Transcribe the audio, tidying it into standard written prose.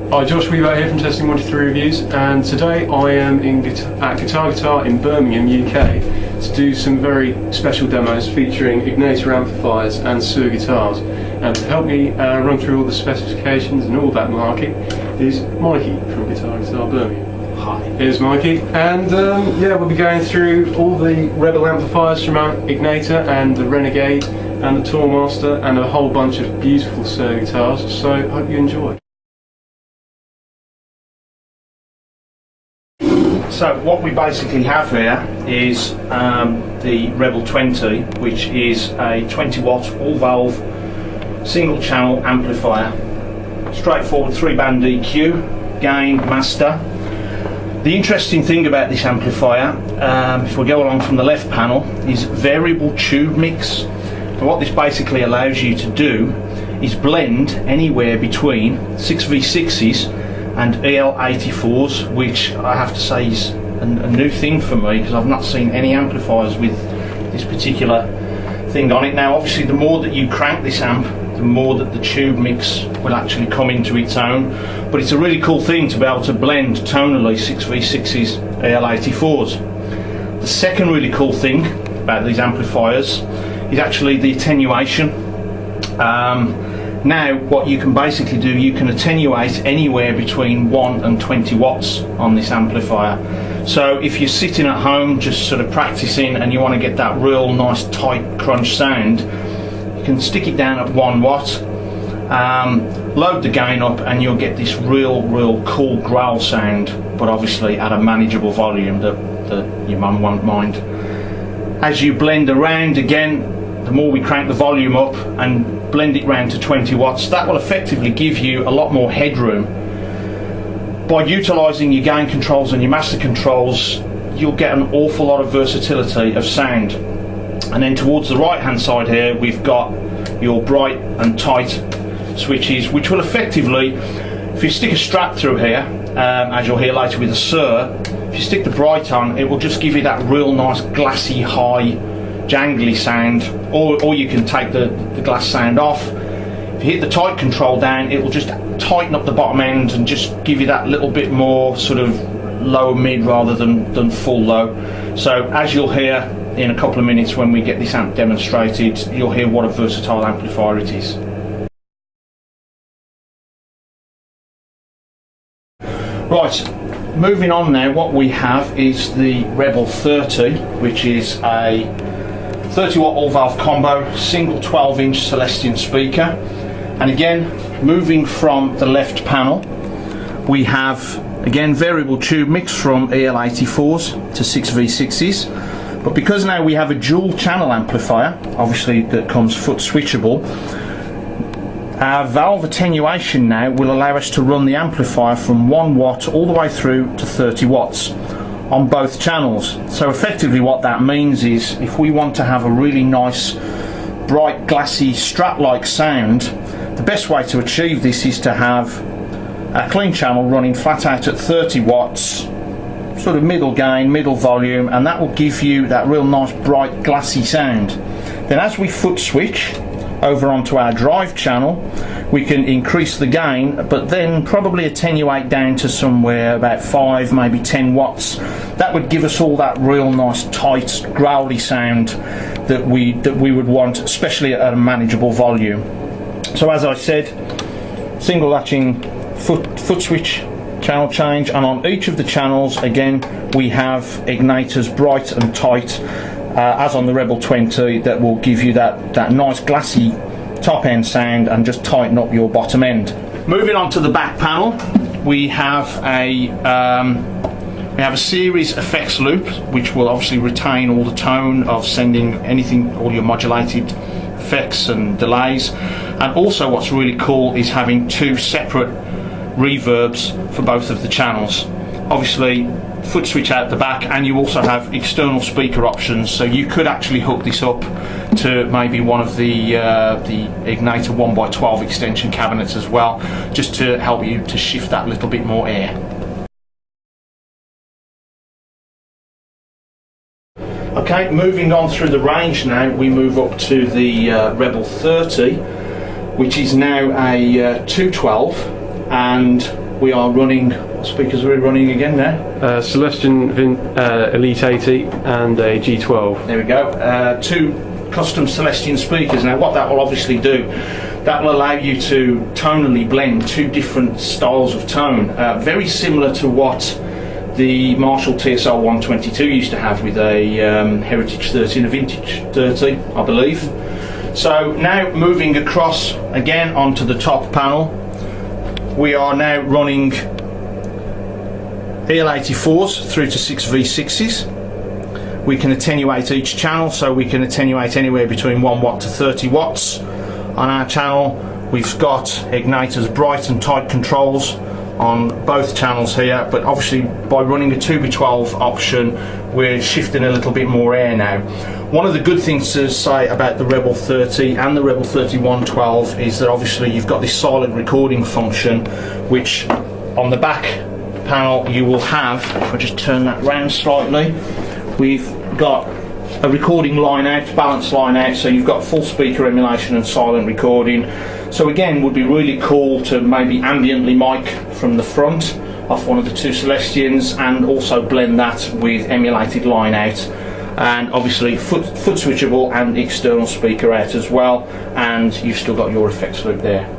Hi, Josh Wibaut here from Testing123reviews, and today I am at Guitar in Birmingham UK to do some very special demos featuring Egnater amplifiers and Suhr guitars. And to help me run through all the specifications and all that malarkey is Mikey from Guitar Birmingham. Hi. Here's Mikey, and yeah, we'll be going through all the Rebel amplifiers from Egnater and the Renegade and the Tour Master and a whole bunch of beautiful Suhr guitars, so I hope you enjoy. So what we basically have here is the Rebel 20, which is a 20 watt all valve single channel amplifier. Straightforward 3-band EQ, gain, master. The interesting thing about this amplifier, if we go along from the left panel, is variable tube mix. And what this basically allows you to do is blend anywhere between 6v6s and EL84s, which I have to say is a new thing for me, because I've not seen any amplifiers with this particular thing on it. Now obviously the more that you crank this amp, the more that the tube mix will actually come into its own, but it's a really cool thing to be able to blend tonally 6v6s, EL84s. The second really cool thing about these amplifiers is actually the attenuation. Now what you can basically do, you can attenuate anywhere between 1 and 20 watts on this amplifier. So if you're sitting at home just sort of practicing and you want to get that real nice tight crunch sound, you can stick it down at 1 watt, load the gain up, and you'll get this real cool growl sound, but obviously at a manageable volume that your mum won't mind. As you blend around, again, the more we crank the volume up and blend it round to 20 watts, that will effectively give you a lot more headroom. By utilising your gain controls and your master controls, you'll get an awful lot of versatility of sound. And then towards the right hand side here, we've got your bright and tight switches, which will effectively, if you stick a strap through here, as you'll hear later with the Suhr, if you stick the bright on, it will just give you that real nice glassy high jangly sound, or you can take the glass sound off. If you hit the tight control down, it will just tighten up the bottom end and just give you that little bit more sort of low mid rather than full low. So as you'll hear in a couple of minutes when we get this amp demonstrated, you'll hear what a versatile amplifier it is. Right, moving on now, what we have is the Rebel 30, which is a 30 watt all valve combo, single 12-inch Celestion speaker. And again, moving from the left panel, we have again variable tube mix from EL84s to 6v6s, but because now we have a dual channel amplifier, obviously that comes foot switchable, our valve attenuation now will allow us to run the amplifier from 1 watt all the way through to 30 watts on both channels. So effectively what that means is, if we want to have a really nice bright glassy Strat-like sound, the best way to achieve this is to have a clean channel running flat out at 30 watts, sort of middle gain, middle volume, and that will give you that real nice bright glassy sound. Then as we foot switch over onto our drive channel, we can increase the gain, but then probably attenuate down to somewhere about 5, maybe 10 watts. That would give us all that real nice tight growly sound that we would want, especially at a manageable volume. So as I said, single latching foot switch channel change, and on each of the channels again we have Egnaters bright and tight, as on the Rebel 20, that will give you that nice glassy top end sound and just tighten up your bottom end. Moving on to the back panel, we have a series effects loop, which will obviously retain all the tone of sending anything, all your modulated effects and delays. And also what's really cool is having 2 separate reverbs for both of the channels. Obviously foot switch out the back, and you also have external speaker options, so you could actually hook this up to maybe one of the Egnater 1x12 extension cabinets as well, just to help you to shift that little bit more air. Okay, moving on through the range now, we move up to the Rebel 30, which is now a 212 and we are running, what speakers are we running again now? Celestion Elite 80 and a G12. There we go, 2 custom Celestion speakers. Now what that will obviously do, that will allow you to tonally blend 2 different styles of tone, very similar to what the Marshall TSL 122 used to have with a Heritage 30 and a Vintage 30, I believe. So now moving across again onto the top panel, we are now running EL84s through to 6V6s. We can attenuate each channel, so we can attenuate anywhere between 1 watt to 30 watts. On our channel we've got Egnaters bright and tight controls on both channels here, but obviously by running a 2x12 option we're shifting a little bit more air now. One of the good things to say about the Rebel 30 and the Rebel 3112 is that obviously you've got this silent recording function, which on the back panel you will have, if I just turn that round slightly, we've got a recording line out, balance line out, so you've got full speaker emulation and silent recording. So again, would be really cool to maybe ambiently mic from the front off one of the 2 Celestions, and also blend that with emulated line out, and obviously foot switchable and external speaker out as well, and you've still got your effects loop there.